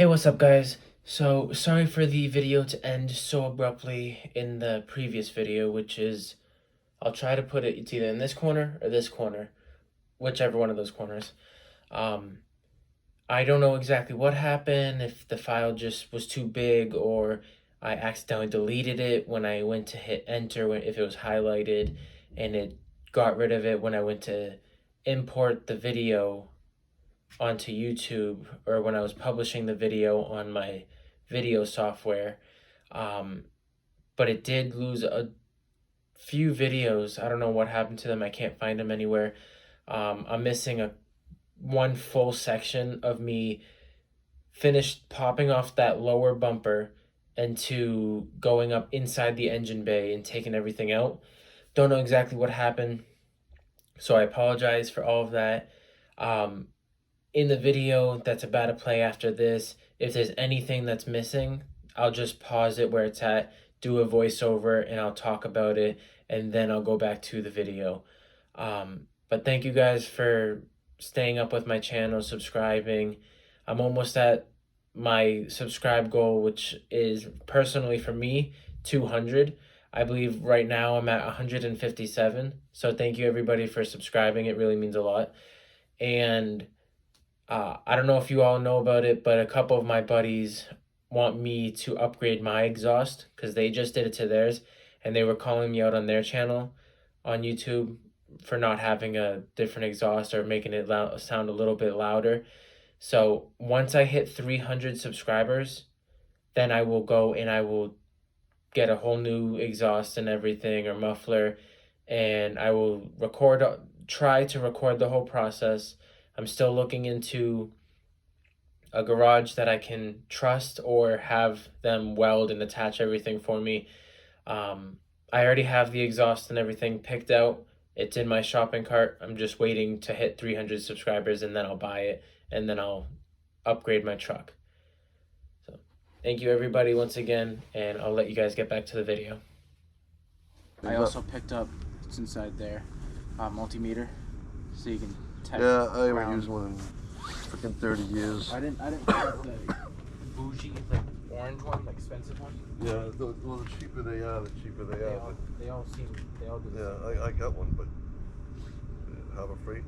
Hey, what's up, guys? So, sorry for the video to end so abruptly in the previous video, which is, I'll try to put it, it's either in this corner or this corner, whichever one of those corners. Um, I don't know exactly what happened, if the file just was too big or I accidentally deleted it when I went to hit enter, if it was highlighted, and it got rid of it when I went to import the video onto YouTube, or when I was publishing the video on my video software. But it did lose a few videos. I don't know what happened to them. I can't find them anywhere. I'm missing one full section of me finished popping off that lower bumper and to going up inside the engine bay and taking everything out. Don't know exactly what happened, so I apologize for all of that. In the video that's about to play after this, if there's anything that's missing, I'll just pause it where it's at, do a voiceover, and I'll talk about it, and then I'll go back to the video. But thank you guys for staying up with my channel, subscribing. I'm almost at my subscribe goal, which is personally for me 200. I believe right now I'm at 157. So thank you everybody for subscribing. It really means a lot. And I don't know if you all know about it, but a couple of my buddies want me to upgrade my exhaust because they just did it to theirs, and they were calling me out on their channel on YouTube for not having a different exhaust or making it sound a little bit louder. So once I hit 300 subscribers, then I will go and I will get a whole new exhaust and everything, or muffler, and I will try to record the whole process. I'm still looking into a garage that I can trust or have them weld and attach everything for me. I already have the exhaust and everything picked out. It's in my shopping cart. I'm just waiting to hit 300 subscribers, and then I'll buy it, and then I'll upgrade my truck. So thank you everybody once again, and I'll let you guys get back to the video. I also picked up, it's inside there, multimeter, so you can test. Yeah, I haven't used one in freaking 30 years. I didn't have the bougie, like orange one, the expensive one. Yeah, the cheaper they are, the cheaper they are. They all do the yeah, same. I got one, but Harbor Freight.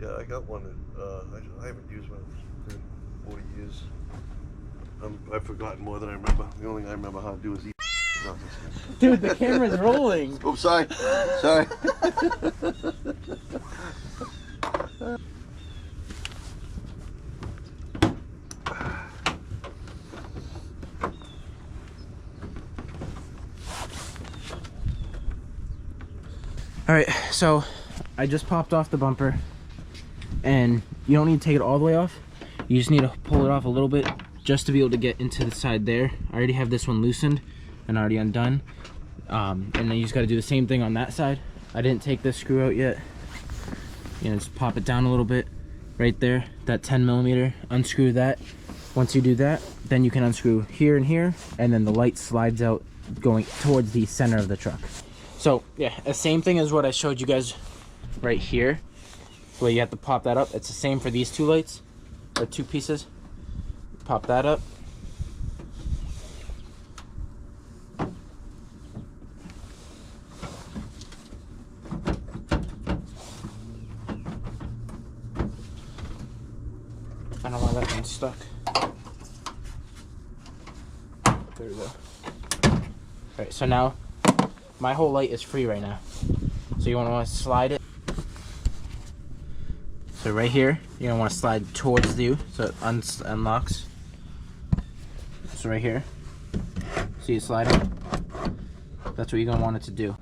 Yeah, I got one. I haven't used one in 40 years. I've forgotten more than I remember. The only thing I remember how to do is eat. Dude, the camera's rolling. Oh, sorry. Sorry. Alright, so I just popped off the bumper, and you don't need to take it all the way off. You just need to pull it off a little bit just to be able to get into the side there. I already have this one loosened and already undone. And then you just got to do the same thing on that side. I didn't take this screw out yet. You know, just pop it down a little bit right there, that 10mm, unscrew that. Once you do that, then you can unscrew here and here, and then the light slides out going towards the center of the truck. So yeah, the same thing as what I showed you guys right here, where you have to pop that up. It's the same for these two lights, or two pieces. Pop that up. I don't know why that one's stuck. There we go. Alright, so now my whole light is free right now. So you want to slide it. So right here, you're going to want to slide towards you so it unlocks. So right here, see it sliding? That's what you're going to want it to do.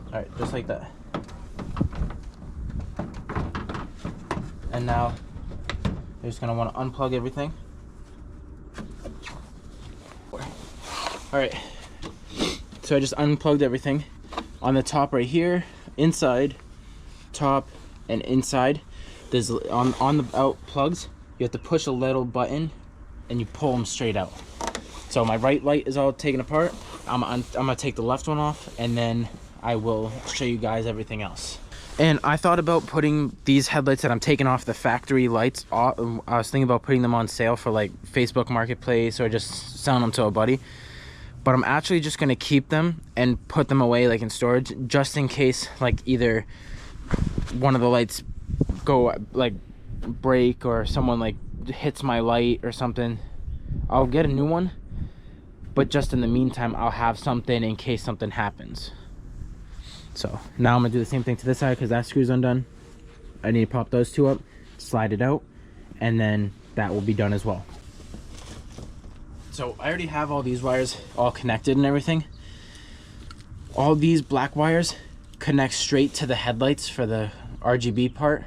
Alright, just like that. And now, you're just going to want to unplug everything. Alright, so I just unplugged everything. On the top right here, inside, top, and inside, there's on the out plugs, you have to push a little button and you pull them straight out. So my right light is all taken apart. I'm gonna take the left one off, and then I will show you guys everything else. And I thought about putting these headlights that I'm taking off the factory lights off. I was thinking about putting them on sale for like Facebook Marketplace or just selling them to a buddy. But I'm actually just gonna keep them and put them away like in storage, just in case like either one of the lights go like break or someone like hits my light or something. I'll get a new one, but just in the meantime I'll have something in case something happens. So now I'm gonna do the same thing to this side because that screw's undone. I need to pop those two up, slide it out, and then that will be done as well. So I already have all these wires all connected and everything. All these black wires connect straight to the headlights for the RGB part.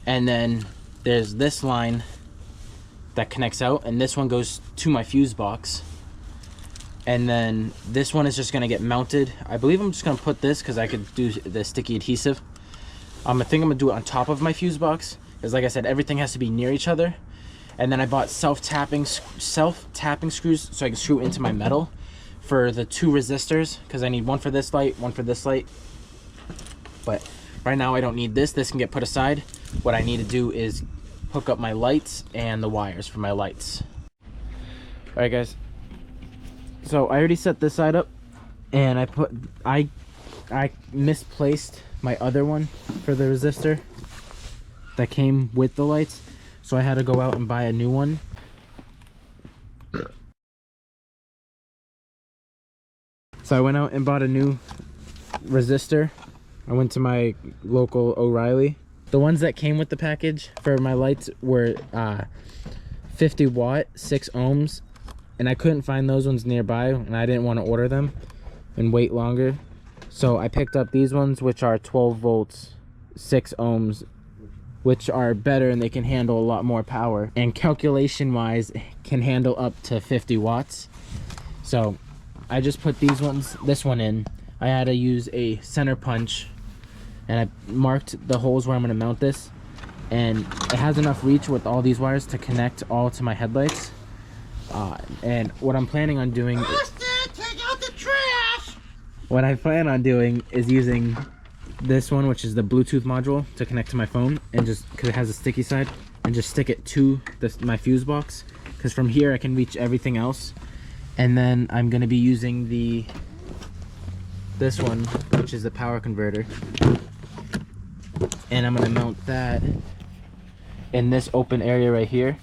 And then there's this line that connects out, and this one goes to my fuse box. And then this one is just gonna get mounted. I believe I'm just gonna put this because I could do the sticky adhesive. I think I'm gonna do it on top of my fuse box because, like I said, everything has to be near each other. And then I bought self-tapping screws so I can screw into my metal for the 2 resistors because I need one for this light, one for this light. But right now I don't need this. This can get put aside. What I need to do is hook up my lights and the wires for my lights. All right, guys. So I already set this side up, and I misplaced my other one for the resistor that came with the lights, so I had to go out and buy a new one. So I went out and bought a new resistor. I went to my local O'Reilly. The ones that came with the package for my lights were 50 watt, 6 ohms. And I couldn't find those ones nearby, and I didn't want to order them and wait longer. So I picked up these ones, which are 12 volts, 6 ohms, which are better and they can handle a lot more power. And calculation-wise, can handle up to 50 watts. So I just put this one in. I had to use a center punch, and I marked the holes where I'm going to mount this. And it has enough reach with all these wires to connect all to my headlights. And what I'm planning on doing take out the trash! What I plan on doing is using this one, which is the Bluetooth module, to connect to my phone, and just because it has a sticky side, and just stick it to my fuse box, because from here I can reach everything else. And then I'm going to be using this one, which is the power converter, and I'm going to mount that in this open area right here.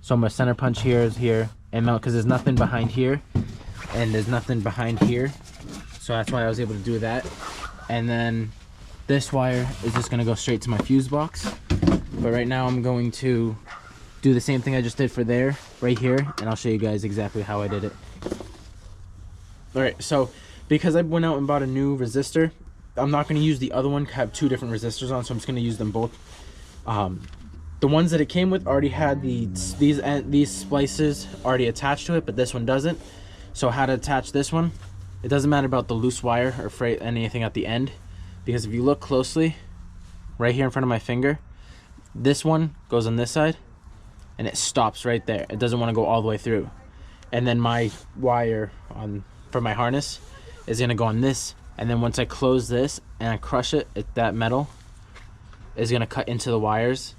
So I'm going to center punch here and mount, because there's nothing behind here and there's nothing behind here, so that's why I was able to do that. And then this wire is just going to go straight to my fuse box. But right now I'm going to do the same thing I just did for there right here, and I'll show you guys exactly how I did it. Alright, so because I went out and bought a new resistor, I'm not going to use the other one. I have 2 different resistors on, so I'm just going to use them both. The ones that it came with already had these splices already attached to it, but this one doesn't. So how to attach this one? It doesn't matter about the loose wire or anything at the end, because if you look closely, right here in front of my finger, this one goes on this side, and it stops right there. It doesn't want to go all the way through. And then my wire for my harness is gonna go on this, and then once I close this and I crush it, that metal is gonna cut into the wires.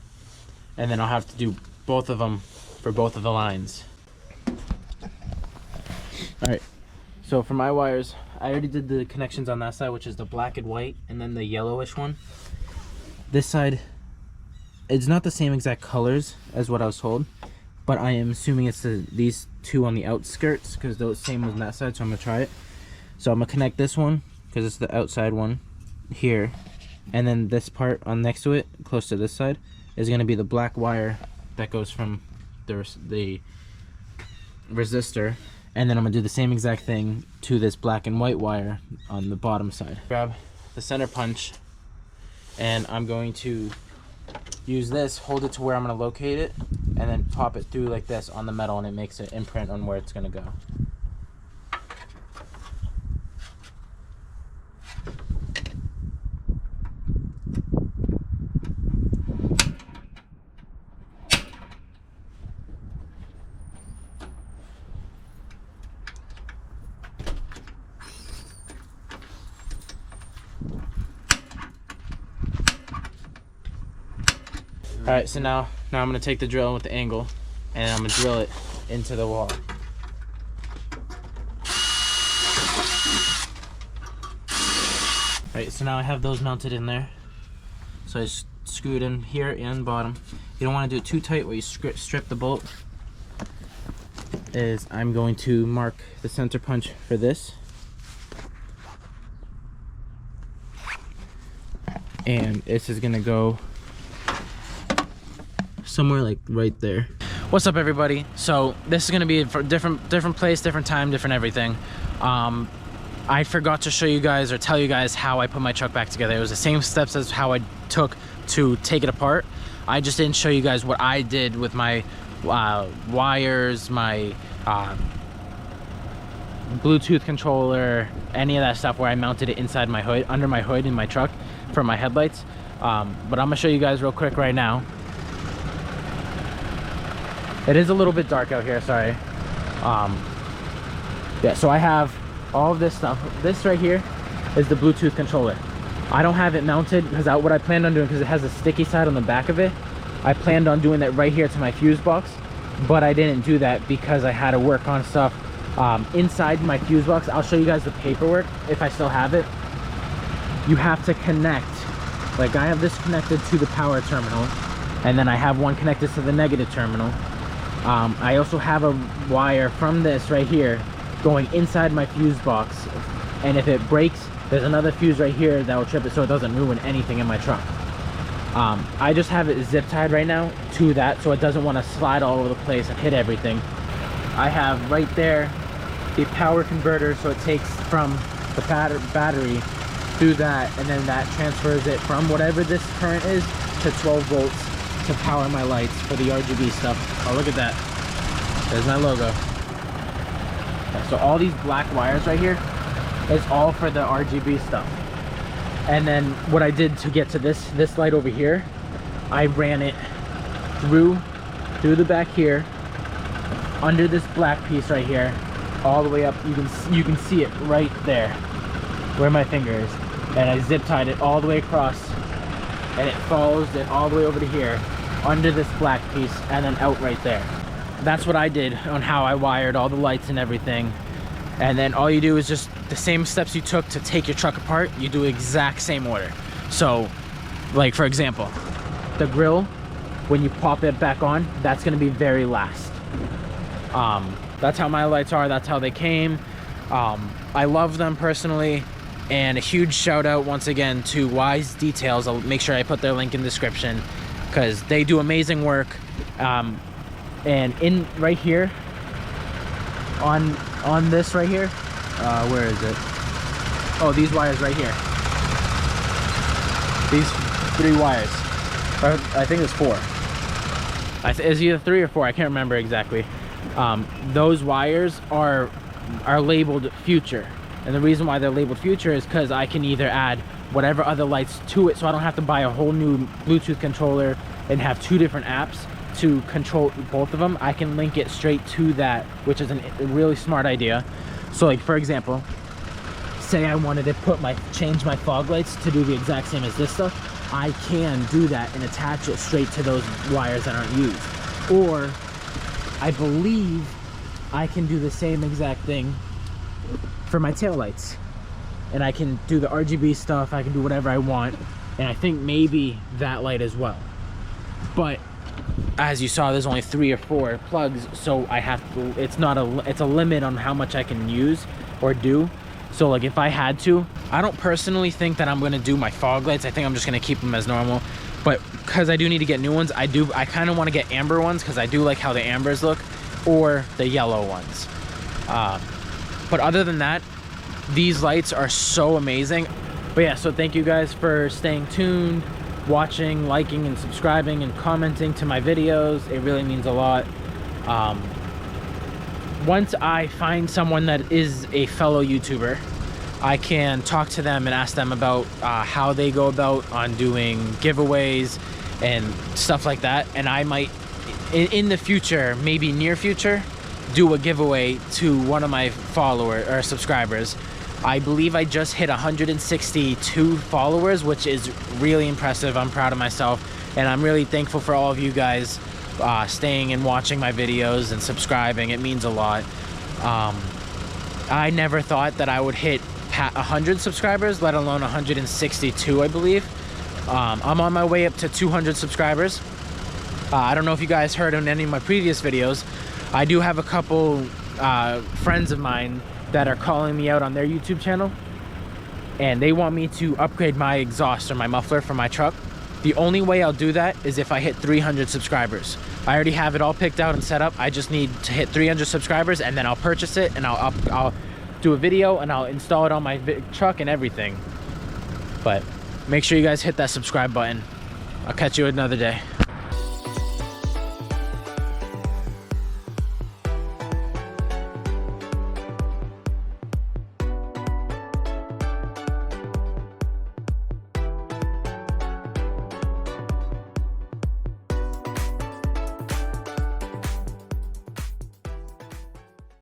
And then I'll have to do both of them for both of the lines. Alright, so for my wires, I already did the connections on that side, which is the black and white, and then the yellowish one. This side, it's not the same exact colors as what I was told, but I am assuming it's these 2 on the outskirts, because they're the same on that side, so I'm going to try it. So I'm going to connect this one, because it's the outside one, here. And then this part on next to it, close to this side, is going to be the black wire that goes from the resistor. And then I'm going to do the same exact thing to this black and white wire on the bottom side. Grab the center punch, and I'm going to use this, hold it to where I'm going to locate it, and then pop it through like this on the metal, and it makes an imprint on where it's going to go. All right, so now I'm gonna take the drill with the angle, and I'm gonna drill it into the wall. All right, so now I have those mounted in there. So I screwed in here and bottom. You don't want to do it too tight where you strip the bolt. I'm going to mark the center punch for this. And this is gonna go somewhere like right there. What's up, everybody? So this is gonna be for different place, different time, different everything. I forgot to show you guys or tell you guys how I put my truck back together. It was the same steps as how I took to take it apart. I just didn't show you guys what I did with my wires, my Bluetooth controller, any of that stuff where I mounted it inside my hood, under my hood in my truck for my headlights. But I'm gonna show you guys real quick right now. It is a little bit dark out here, sorry. Yeah, so I have all of this stuff. This right here is the Bluetooth controller. I don't have it mounted because what I planned on doing, because it has a sticky side on the back of it, I planned on doing that right here to my fuse box, but I didn't do that because I had to work on stuff inside my fuse box. I'll show you guys the paperwork if I still have it. You have to connect, like I have this connected to the power terminal, and then I have one connected to the negative terminal. I also have a wire from this right here going inside my fuse box, and if it breaks, there's another fuse right here that will trip it so it doesn't ruin anything in my truck. I just have it zip tied right now to that so it doesn't want to slide all over the place and hit everything. I have right there the power converter, so it takes from the battery through that, and then that transfers it from whatever this current is to 12 volts to power my lights for the RGB stuff. Oh, look at that. There's my logo. So all these black wires right here is all for the RGB stuff. And then what I did to get to this light over here, I ran it through the back here, under this black piece right here, all the way up. You can see it right there where my finger is, and I zip tied it all the way across, and it follows it all the way over to here under this black piece, and then out right there. That's what I did on how I wired all the lights and everything. And then all you do is just the same steps you took to take your truck apart, you do exact same order. So like, for example, the grill, when you pop it back on, that's gonna be very last. That's how my lights are, that's how they came. I love them personally, and a huge shout out once again to Wise Details. I'll make sure I put their link in the description because they do amazing work. And in right here on this right here, where is it? Oh, these wires right here, these 3 wires, or I think it's 4. It's either 3 or 4, I can't remember exactly. Those wires are labeled future, and the reason why they're labeled future is because I can either add whatever other lights to it, so I don't have to buy a whole new Bluetooth controller and have 2 different apps to control both of them. I can link it straight to that, which is a really smart idea. So like, for example, say I wanted to change my fog lights to do the exact same as this stuff, I can do that and attach it straight to those wires that aren't used. Or I believe I can do the same exact thing for my taillights, and I can do the RGB stuff, I can do whatever I want, and I think maybe that light as well. But as you saw, there's only 3 or 4 plugs, so I have to, it's a limit on how much I can use or do. So like, if I had to, I don't personally think that I'm going to do my fog lights. I think I'm just going to keep them as normal, but because I do need to get new ones, I kind of want to get amber ones because I do like how the ambers look, or the yellow ones. But other than that, these lights are so amazing. But yeah, so thank you guys for staying tuned, watching, liking, and subscribing, and commenting to my videos. It really means a lot. Once I find someone that is a fellow YouTuber, I can talk to them and ask them about how they go about on doing giveaways and stuff like that. And I might, in the future, maybe near future, do a giveaway to one of my followers or subscribers. I believe I just hit 162 followers, which is really impressive. I'm proud of myself. And I'm really thankful for all of you guys staying and watching my videos and subscribing. It means a lot. I never thought that I would hit 100 subscribers, let alone 162, I believe. I'm on my way up to 200 subscribers. I don't know if you guys heard in any of my previous videos, I do have a couple friends of mine that are calling me out on their YouTube channel, and they want me to upgrade my exhaust or my muffler for my truck. The only way I'll do that is if I hit 300 subscribers. I already have it all picked out and set up. I just need to hit 300 subscribers, and then I'll purchase it, and I'll do a video, and I'll install it on my truck and everything. But make sure you guys hit that subscribe button. I'll catch you another day.